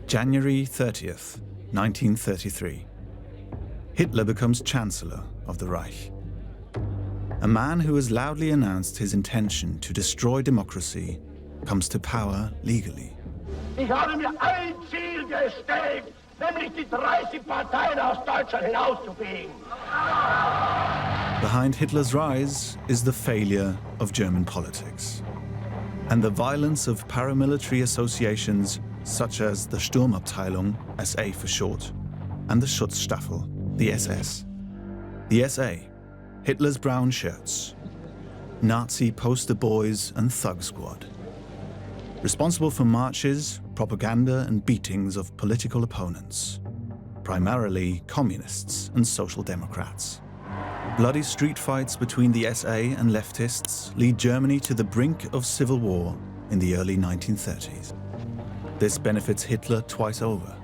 January 30th, 1933. Hitler becomes Chancellor of the Reich. A man who has loudly announced his intention to destroy democracy comes to power legally. Ich habe mir ein Ziel gesteckt, nämlich die 30 Parteien aus Deutschland hinauszufegen. Behind Hitler's rise is the failure of German politics and the violence of paramilitary associations such as the Sturmabteilung, SA for short, and the Schutzstaffel, the SS. The SA, Hitler's brown shirts, Nazi poster boys and thug squad. Responsible for marches, propaganda and beatings of political opponents, primarily communists and social democrats. Bloody street fights between the SA and leftists lead Germany to the brink of civil war in the early 1930s. This benefits Hitler twice over.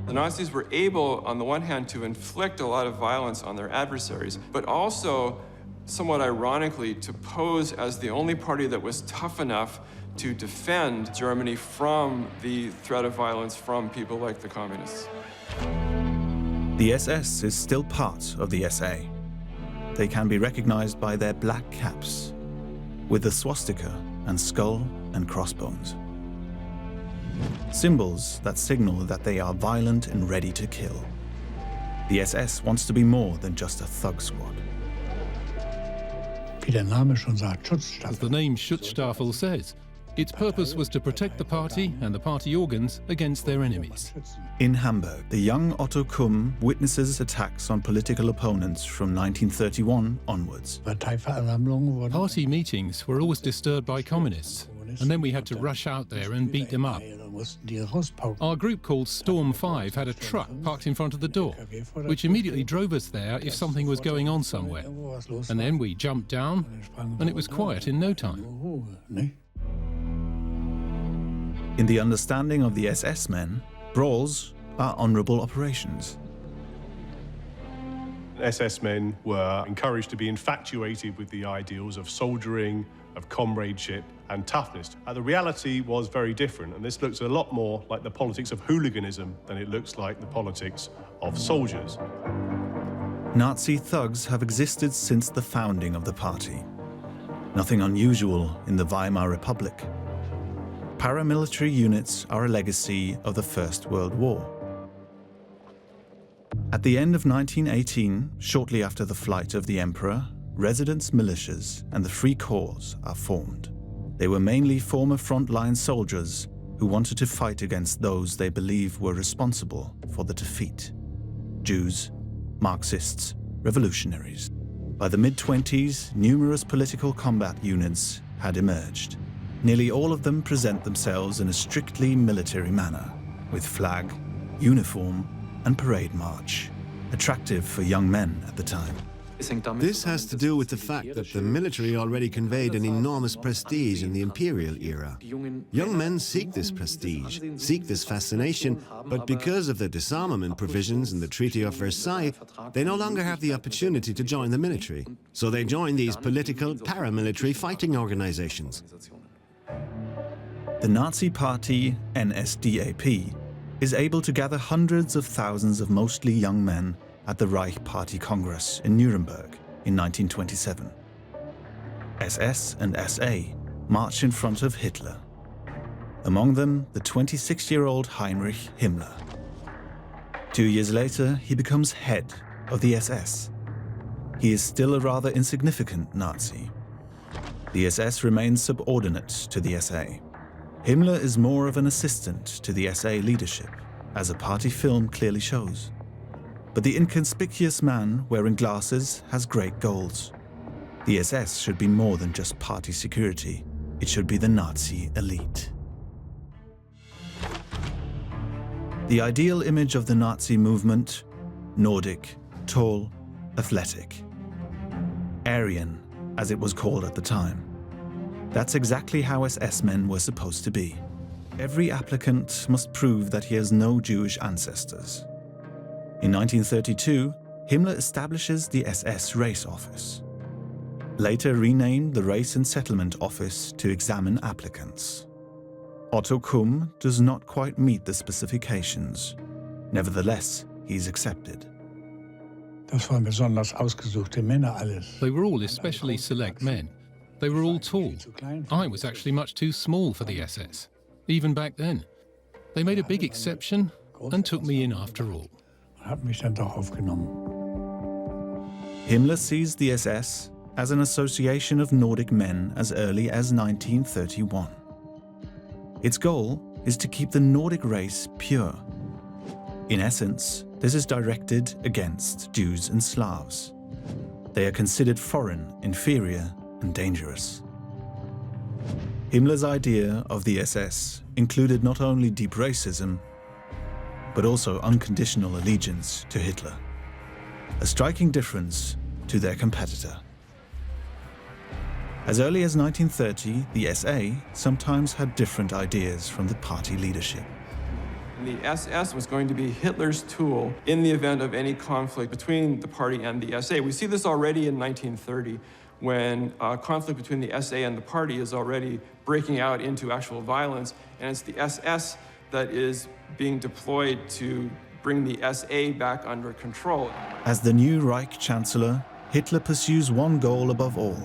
The Nazis were able, on the one hand, to inflict a lot of violence on their adversaries, but also, somewhat ironically, to pose as the only party that was tough enough to defend Germany from the threat of violence from people like the communists. The SS is still part of the SA. They can be recognized by their black caps, with the swastika and skull and crossbones. Symbols that signal that they are violent and ready to kill. The SS wants to be more than just a thug squad. Wie der Name schon sagt, Schutzstaffel. As the name Schutzstaffel says, its purpose was to protect the party and the party organs against their enemies. In Hamburg, the young Otto Kumm witnesses attacks on political opponents from 1931 onwards. Party meetings were always disturbed by communists, and then we had to rush out there and beat them up. Our group called Storm 5 had a truck parked in front of the door, which immediately drove us there if something was going on somewhere. And then we jumped down, and it was quiet in no time. In the understanding of the SS men, brawls are honorable operations. SS men were encouraged to be infatuated with the ideals of soldiering, of comradeship and toughness. The reality was very different, and this looks a lot more like the politics of hooliganism than it looks like the politics of soldiers. Nazi thugs have existed since the founding of the party. Nothing unusual in the Weimar Republic. Paramilitary units are a legacy of the First World War. At the end of 1918, shortly after the flight of the Emperor, residence militias and the Free Corps are formed. They were mainly former frontline soldiers who wanted to fight against those they believed were responsible for the defeat: Jews, Marxists, revolutionaries. By the mid-20s, numerous political combat units had emerged. Nearly all of them present themselves in a strictly military manner, with flag, uniform, and parade march, attractive for young men at the time. This has to do with the fact that the military already conveyed an enormous prestige in the imperial era. Young men seek this prestige, seek this fascination, but because of the disarmament provisions in the Treaty of Versailles, they no longer have the opportunity to join the military. So they join these political paramilitary fighting organizations. The Nazi party, NSDAP, is able to gather hundreds of thousands of mostly young men at the Reich Party Congress in Nuremberg in 1927. SS and SA march in front of Hitler. Among them, the 26-year-old Heinrich Himmler. 2 years later, he becomes head of the SS. He is still a rather insignificant Nazi. The SS remains subordinate to the SA. Himmler is more of an assistant to the SA leadership, as a party film clearly shows. But the inconspicuous man wearing glasses has great goals. The SS should be more than just party security. It should be the Nazi elite. The ideal image of the Nazi movement: Nordic, tall, athletic. Aryan, as it was called at the time. That's exactly how SS men were supposed to be. Every applicant must prove that he has no Jewish ancestors. In 1932, Himmler establishes the SS Race Office, later renamed the Race and Settlement Office to examine applicants. Otto Kumm does not quite meet the specifications. Nevertheless, he's accepted. Das waren besonders ausgesuchte Männer alles. They were all especially select men. They were all tall. I was actually much too small for the SS, even back then. They made a big exception and took me in after all. Hat mich dann doch aufgenommen. Himmler sees the SS as an association of Nordic men as early as 1931. Its goal is to keep the Nordic race pure. In essence, this is directed against Jews and Slavs. They are considered foreign, inferior, and dangerous. Himmler's idea of the SS included not only deep racism, but also unconditional allegiance to Hitler, a striking difference to their competitor. As early as 1930, the SA sometimes had different ideas from the party leadership. The SS was going to be Hitler's tool in the event of any conflict between the party and the SA. We see this already in 1930, when conflict between the SA and the party is already breaking out into actual violence, and it's the SS that is being deployed to bring the SA back under control. As the new Reich Chancellor, Hitler pursues one goal above all.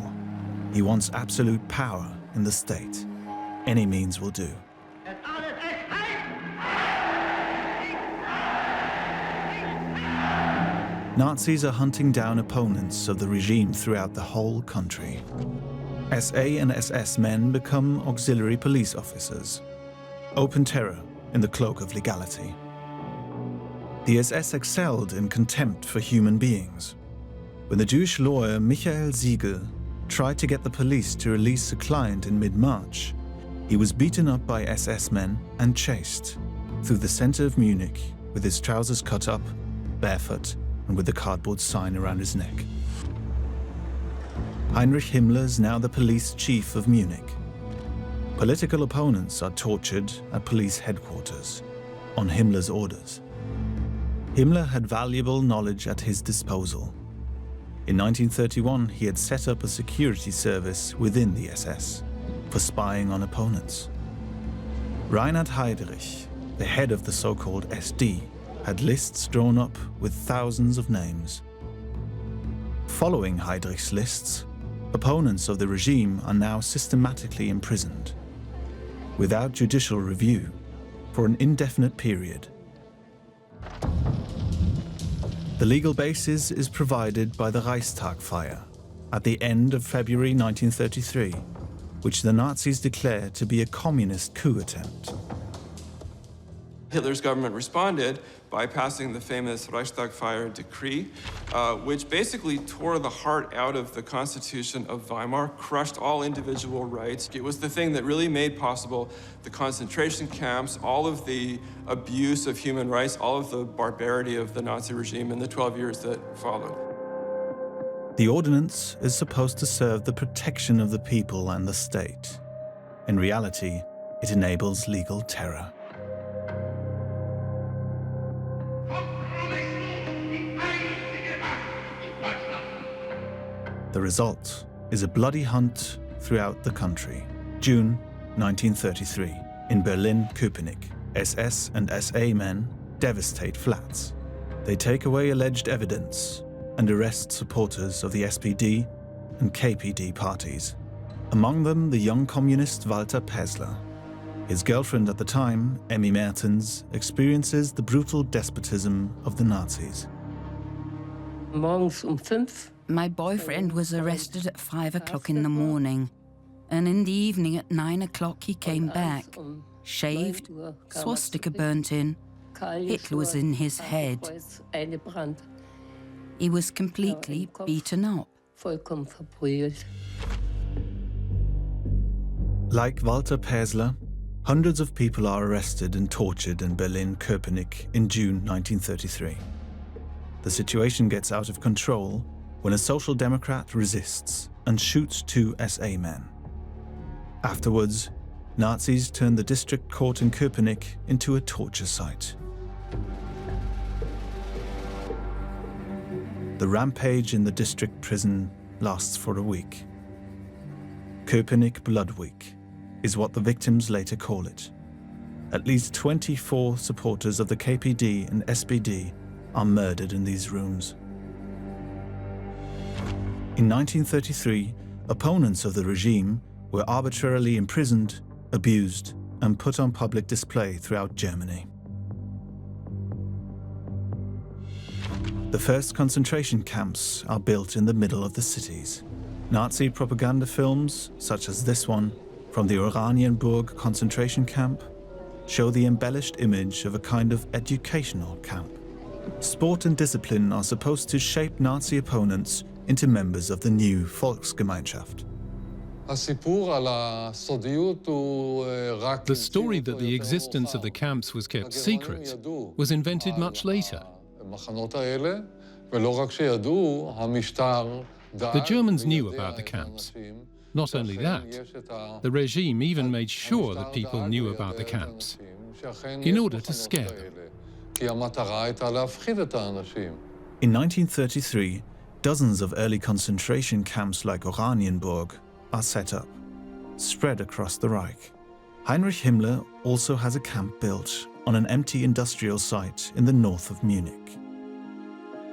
He wants absolute power in the state. Any means will do. Nazis are hunting down opponents of the regime throughout the whole country. SA and SS men become auxiliary police officers. Open terror in the cloak of legality. The SS excelled in contempt for human beings. When the Jewish lawyer Michael Siegel tried to get the police to release a client in mid-March, he was beaten up by SS men and chased through the center of Munich with his trousers cut up, barefoot, and with a cardboard sign around his neck. Heinrich Himmler is now the police chief of Munich. Political opponents are tortured at police headquarters on Himmler's orders. Himmler had valuable knowledge at his disposal. In 1931, he had set up a security service within the SS for spying on opponents. Reinhard Heydrich, the head of the so-called SD, had lists drawn up with thousands of names. Following Heydrich's lists, opponents of the regime are now systematically imprisoned, without judicial review, for an indefinite period. The legal basis is provided by the Reichstag fire at the end of February 1933, which the Nazis declare to be a communist coup attempt. Hitler's government responded by passing the famous Reichstag fire decree, which basically tore the heart out of the Constitution of Weimar, crushed all individual rights. It was the thing that really made possible the concentration camps, all of the abuse of human rights, all of the barbarity of the Nazi regime in the 12 years that followed. The ordinance is supposed to serve the protection of the people and the state. In reality, it enables legal terror. The result is a bloody hunt throughout the country. June 1933, in Berlin-Köpenick, SS and SA men devastate flats. They take away alleged evidence and arrest supporters of the SPD and KPD parties. Among them, the young communist Walter Päsler. His girlfriend at the time, Emmy Mertens, experiences the brutal despotism of the Nazis. Morgens um 5. My boyfriend was arrested at 5 o'clock in the morning, and in the evening at 9 o'clock he came back, shaved, swastika burnt in. Hitler was in his head. He was completely beaten up. Like Walter Päsler, hundreds of people are arrested and tortured in Berlin-Köpenick in June 1933. The situation gets out of control when a social democrat resists and shoots 2 SA men. Afterwards, Nazis turn the district court in Köpenick into a torture site. The rampage in the district prison lasts for a week. Köpenick Blood Week, is what the victims later call it. At least 24 supporters of the KPD and SPD are murdered in these rooms. In 1933, opponents of the regime were arbitrarily imprisoned, abused, and put on public display throughout Germany. The first concentration camps are built in the middle of the cities. Nazi propaganda films, such as this one, from the Oranienburg concentration camp, show the embellished image of a kind of educational camp. Sport and discipline are supposed to shape Nazi opponents into members of the new Volksgemeinschaft. The story that the existence of the camps was kept secret was invented much later. The Germans knew about the camps. Not only that, the regime even made sure that people knew about the camps, in order to scare them. In 1933, dozens of early concentration camps like Oranienburg are set up, spread across the Reich. Heinrich Himmler also has a camp built on an empty industrial site in the north of Munich,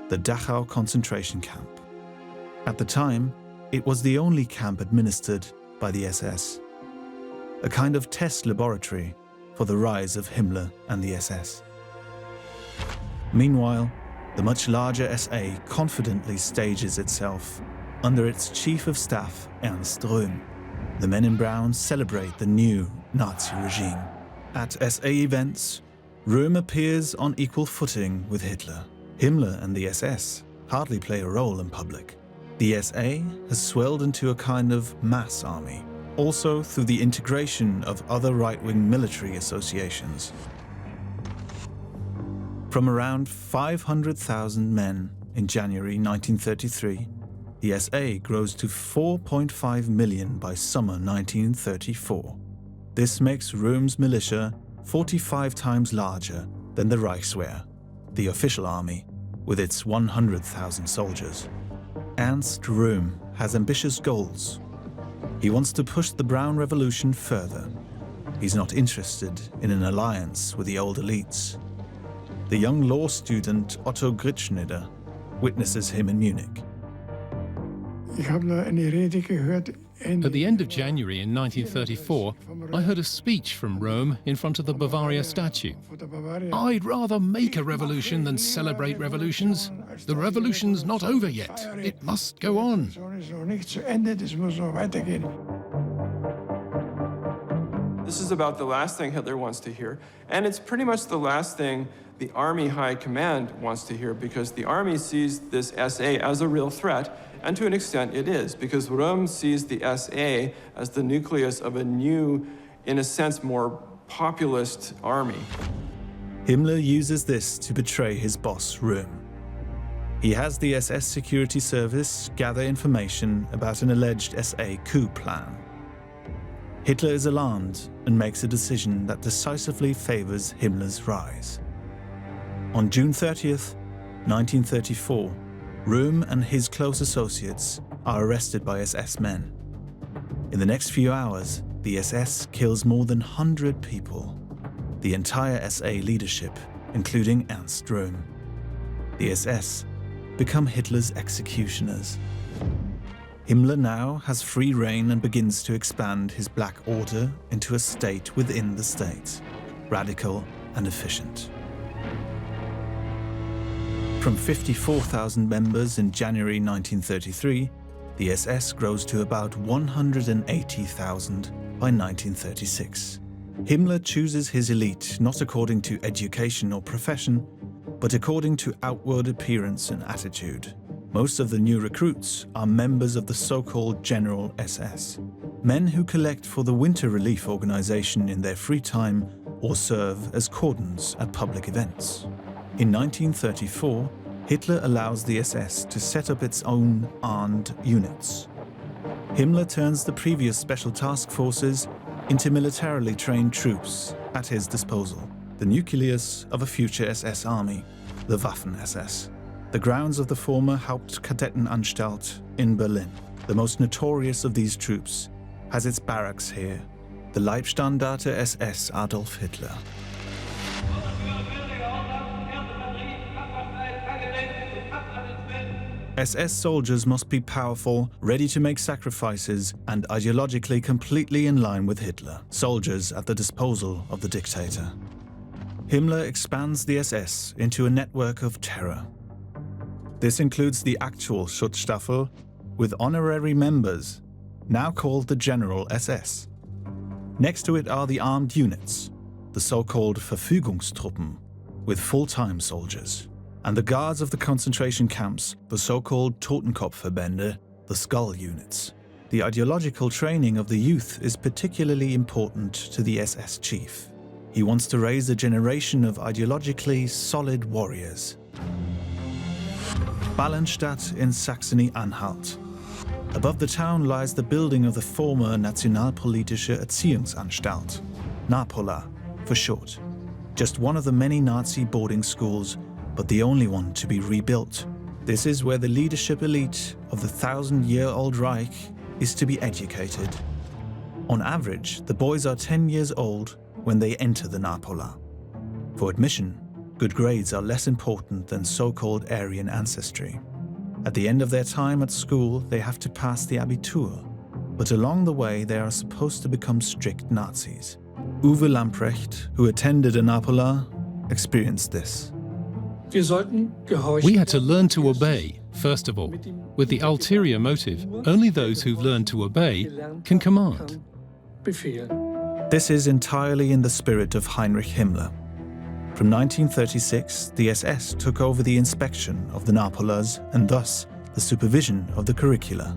the Dachau concentration camp. At the time, it was the only camp administered by the SS, a kind of test laboratory for the rise of Himmler and the SS. Meanwhile, the much larger SA confidently stages itself under its Chief of Staff, Ernst Röhm. The men in brown celebrate the new Nazi regime. At SA events, Röhm appears on equal footing with Hitler. Himmler and the SS hardly play a role in public. The SA has swelled into a kind of mass army, also through the integration of other right-wing military associations. From around 500,000 men in January 1933, the SA grows to 4.5 million by summer 1934. This makes Röhm's militia 45 times larger than the Reichswehr, the official army, with its 100,000 soldiers. Ernst Röhm has ambitious goals. He wants to push the Brown Revolution further. He's not interested in an alliance with the old elites. The young law student Otto Gritschneider witnesses him in Munich. At the end of January in 1934, I heard a speech from Röhm in front of the Bavaria statue. I'd rather make a revolution than celebrate revolutions. The revolution's not over yet. It must go on. This is about the last thing Hitler wants to hear, and it's pretty much the last thing the Army High Command wants to hear, because the Army sees this SA as a real threat, and to an extent it is, because Röhm sees the SA as the nucleus of a new, in a sense, more populist army. Himmler uses this to betray his boss, Röhm. He has the SS Security Service gather information about an alleged SA coup plan. Hitler is alarmed and makes a decision that decisively favors Himmler's rise. On June 30th, 1934, Röhm and his close associates are arrested by SS men. In the next few hours, the SS kills more than 100 people, the entire SA leadership, including Ernst Röhm. The SS become Hitler's executioners. Himmler now has free rein and begins to expand his Black Order into a state within the state, radical and efficient. From 54,000 members in January 1933, the SS grows to about 180,000 by 1936. Himmler chooses his elite not according to education or profession, but according to outward appearance and attitude. Most of the new recruits are members of the so-called General SS, men who collect for the Winter Relief Organization in their free time or serve as cordons at public events. In 1934, Hitler allows the SS to set up its own armed units. Himmler turns the previous special task forces into militarily trained troops at his disposal, the nucleus of a future SS army, the Waffen-SS. The grounds of the former Hauptkadettenanstalt in Berlin, the most notorious of these troops, has its barracks here, the Leibstandarte SS Adolf Hitler. SS soldiers must be powerful, ready to make sacrifices, and ideologically completely in line with Hitler. Soldiers at the disposal of the dictator. Himmler expands the SS into a network of terror. This includes the actual Schutzstaffel, with honorary members, now called the General SS. Next to it are the armed units, the so-called Verfügungstruppen, with full-time soldiers, and the guards of the concentration camps, the so-called Totenkopfverbände, the skull units. The ideological training of the youth is particularly important to the SS chief. He wants to raise a generation of ideologically solid warriors. Ballenstadt in Saxony-Anhalt. Above the town lies the building of the former Nationalpolitische Erziehungsanstalt, NAPOLA for short. Just one of the many Nazi boarding schools, but the only one to be rebuilt. This is where the leadership elite of the 1,000-year-old Reich is to be educated. On average, the boys are 10 years old when they enter the NAPOLA. For admission, good grades are less important than so-called Aryan ancestry. At the end of their time at school, they have to pass the Abitur, but along the way they are supposed to become strict Nazis. Uwe Lamprecht, who attended a NAPOLA, experienced this. We had to learn to obey, first of all, with the ulterior motive, only those who've learned to obey can command. This is entirely in the spirit of Heinrich Himmler. From 1936, the SS took over the inspection of the NAPOLAs and thus the supervision of the curricula.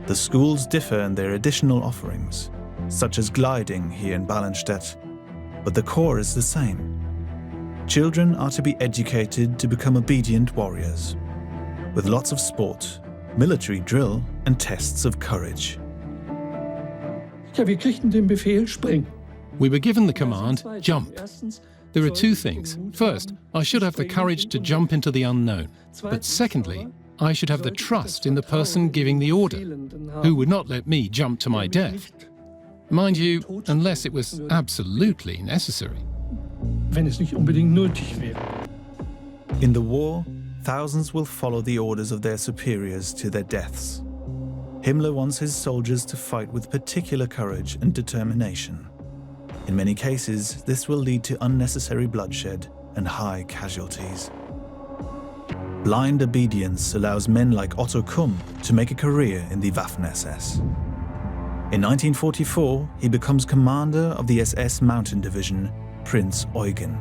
The schools differ in their additional offerings, such as gliding here in Ballenstadt, but the core is the same. Children are to be educated to become obedient warriors, with lots of sport, military drill and tests of courage. We were given the command, jump. There are two things. First, I should have the courage to jump into the unknown. But secondly, I should have the trust in the person giving the order, who would not let me jump to my death. Mind you, unless it was absolutely necessary. In the war, thousands will follow the orders of their superiors to their deaths. Himmler wants his soldiers to fight with particular courage and determination. In many cases, this will lead to unnecessary bloodshed and high casualties. Blind obedience allows men like Otto Kumm to make a career in the Waffen-SS. In 1944, he becomes commander of the SS Mountain Division, Prince Eugen.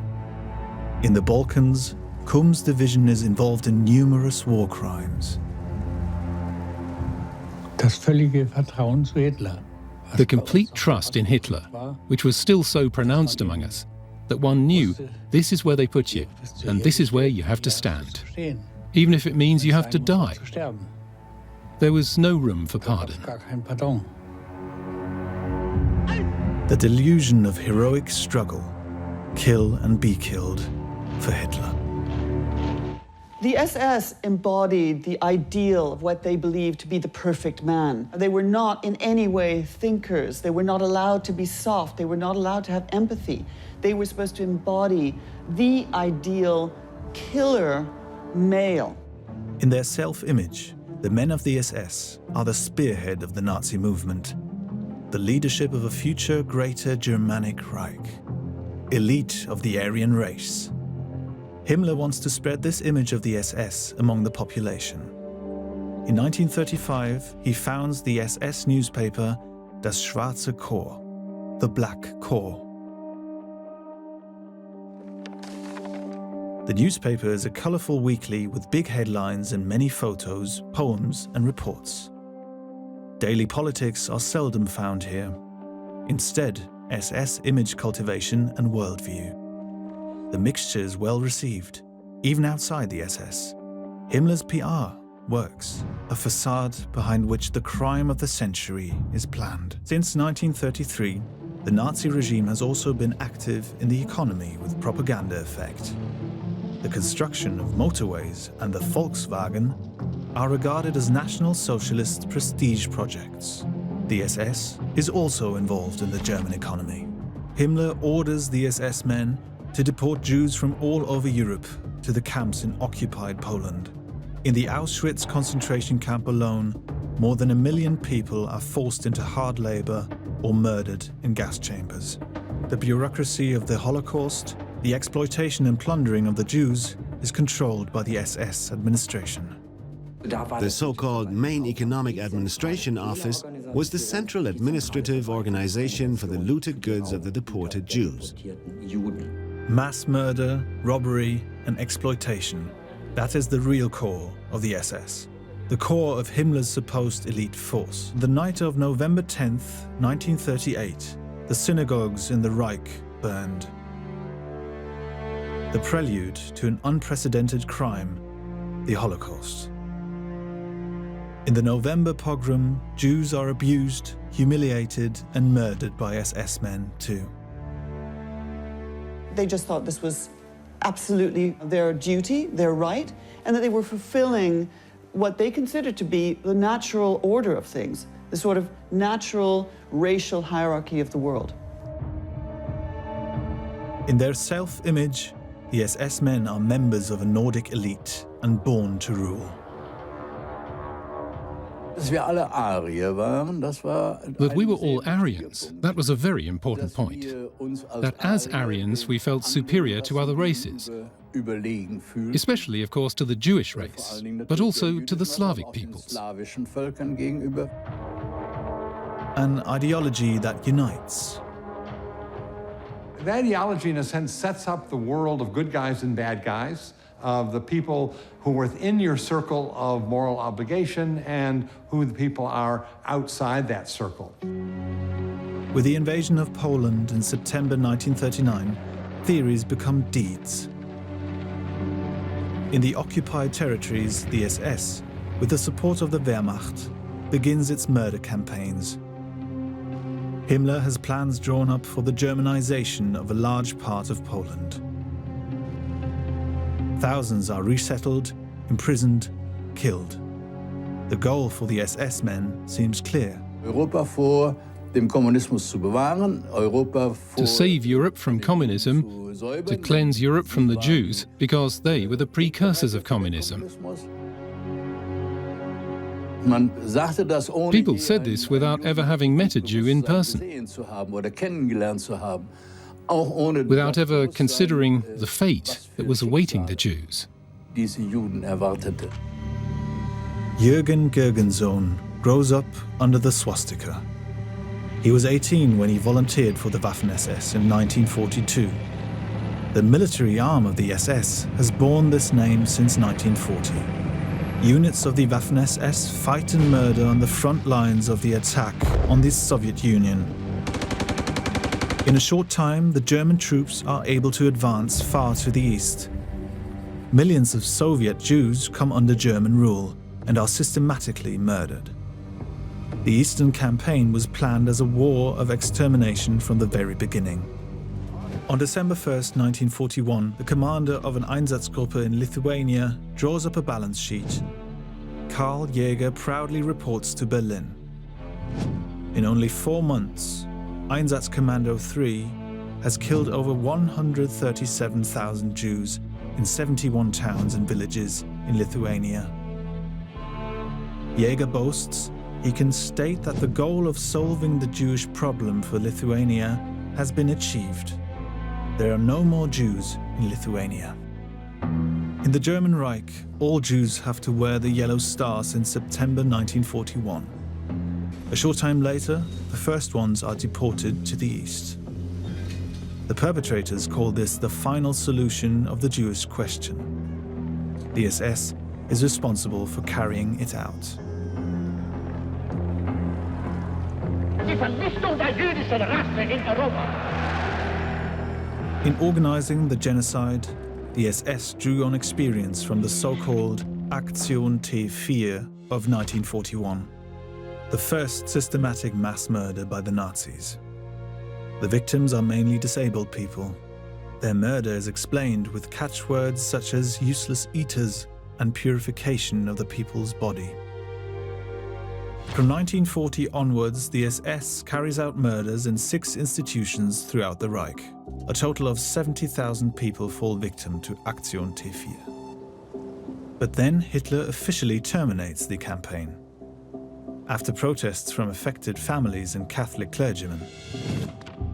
In the Balkans, Kumm's division is involved in numerous war crimes. The complete trust in Hitler, which was still so pronounced among us, that one knew this is where they put you, and this is where you have to stand, even if it means you have to die. There was no room for pardon. The delusion of heroic struggle, kill and be killed, for Hitler. The SS embodied the ideal of what they believed to be the perfect man. They were not in any way thinkers. They were not allowed to be soft. They were not allowed to have empathy. They were supposed to embody the ideal killer male. In their self-image, the men of the SS are the spearhead of the Nazi movement, the leadership of a future greater Germanic Reich, elite of the Aryan race. Himmler wants to spread this image of the SS among the population. In 1935, he founds the SS newspaper Das Schwarze Korps, the Black Corps. The newspaper is a colorful weekly with big headlines and many photos, poems, and reports. Daily politics are seldom found here. Instead, SS image cultivation and worldview. The mixture is well received, even outside the SS. Himmler's PR works, a facade behind which the crime of the century is planned. Since 1933, the Nazi regime has also been active in the economy with propaganda effect. The construction of motorways and the Volkswagen are regarded as National Socialist prestige projects. The SS is also involved in the German economy. Himmler orders the SS men to deport Jews from all over Europe to the camps in occupied Poland. In the Auschwitz concentration camp alone, more than 1 million people are forced into hard labor or murdered in gas chambers. The bureaucracy of the Holocaust, the exploitation and plundering of the Jews, is controlled by the SS administration. The so-called Main Economic Administration Office was the central administrative organization for the looted goods of the deported Jews. Mass murder, robbery, and exploitation. That is the real core of the SS. The core of Himmler's supposed elite force. The night of November 10th, 1938, the synagogues in the Reich burned. The prelude to an unprecedented crime, the Holocaust. In the November pogrom, Jews are abused, humiliated, and murdered by SS men too. They just thought this was absolutely their duty, their right, and that they were fulfilling what they considered to be the natural order of things, the sort of natural racial hierarchy of the world. In their self-image, the SS men are members of a Nordic elite and born to rule. That we were all Aryans, that was a very important point. That as Aryans we felt superior to other races, especially, of course, to the Jewish race, but also to the Slavic peoples. An ideology that unites. That ideology, in a sense, sets up the world of good guys and bad guys, of the people who are within your circle of moral obligation and who the people are outside that circle. With the invasion of Poland in September 1939, theories become deeds. In the occupied territories, the SS, with the support of the Wehrmacht, begins its murder campaigns. Himmler has plans drawn up for the Germanization of a large part of Poland. Thousands are resettled, imprisoned, killed. The goal for the SS men seems clear. To save Europe from communism, to cleanse Europe from the Jews, because they were the precursors of communism. People said this without ever having met a Jew in person, without ever considering the fate that was awaiting the Jews. Jürgen Gergensohn grows up under the swastika. He was 18 when he volunteered for the Waffen-SS in 1942. The military arm of the SS has borne this name since 1940. Units of the Waffen-SS fight and murder on the front lines of the attack on the Soviet Union. In a short time, the German troops are able to advance far to the east. Millions of Soviet Jews come under German rule and are systematically murdered. The Eastern Campaign was planned as a war of extermination from the very beginning. On December 1st, 1941, the commander of an Einsatzgruppe in Lithuania draws up a balance sheet. Karl Jäger proudly reports to Berlin. In only 4 months, Einsatzkommando 3 has killed over 137,000 Jews in 71 towns and villages in Lithuania. Jäger boasts he can state that the goal of solving the Jewish problem for Lithuania has been achieved. There are no more Jews in Lithuania. In the German Reich, all Jews have to wear the yellow star since September 1941. A short time later, the first ones are deported to the east. The perpetrators call this the final solution of the Jewish question. The SS is responsible for carrying it out. Die Vernichtung der jüdischen Rasse in Europa. In organizing the genocide, the SS drew on experience from the so-called Aktion T4 of 1941, the first systematic mass murder by the Nazis. The victims are mainly disabled people. Their murder is explained with catchwords such as useless eaters and purification of the people's body. From 1940 onwards, the SS carries out murders in 6 institutions throughout the Reich. A total of 70,000 people fall victim to Aktion T4. But then Hitler officially terminates the campaign. After protests from affected families and Catholic clergymen,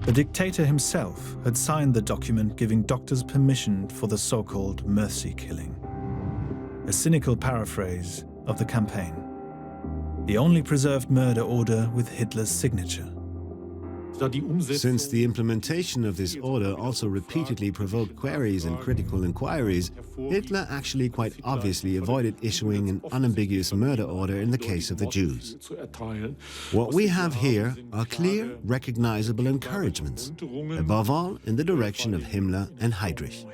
the dictator himself had signed the document giving doctors permission for the so-called mercy killing. A cynical paraphrase of the campaign. The only preserved murder order with Hitler's signature. Since the implementation of this order also repeatedly provoked queries and critical inquiries, Hitler actually quite obviously avoided issuing an unambiguous murder order in the case of the Jews. What we have here are clear, recognizable encouragements, above all in the direction of Himmler and Heydrich.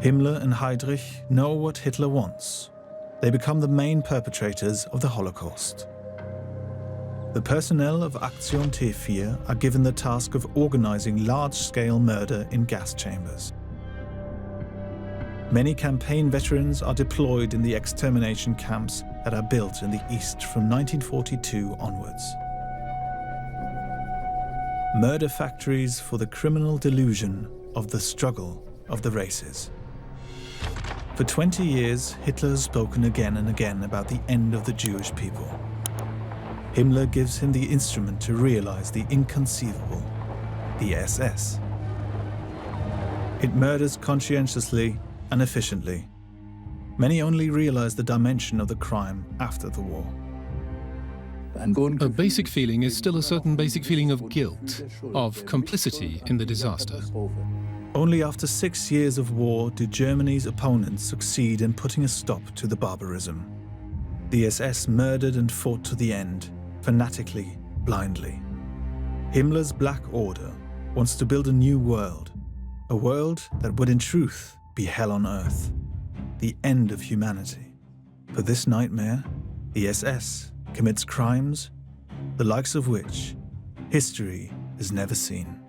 Himmler and Heydrich know what Hitler wants. They become the main perpetrators of the Holocaust. The personnel of Aktion T4 are given the task of organizing large-scale murder in gas chambers. Many campaign veterans are deployed in the extermination camps that are built in the East from 1942 onwards. Murder factories for the criminal delusion of the struggle of the races. For 20 years, Hitler has spoken again and again about the end of the Jewish people. Himmler gives him the instrument to realize the inconceivable, the SS. It murders conscientiously and efficiently. Many only realize the dimension of the crime after the war. A basic feeling is still a certain basic feeling of guilt, of complicity in the disaster. Only after 6 years of war did Germany's opponents succeed in putting a stop to the barbarism. The SS murdered and fought to the end, fanatically, blindly. Himmler's Black Order wants to build a new world, a world that would in truth be hell on earth, the end of humanity. For this nightmare, the SS commits crimes, the likes of which history has never seen.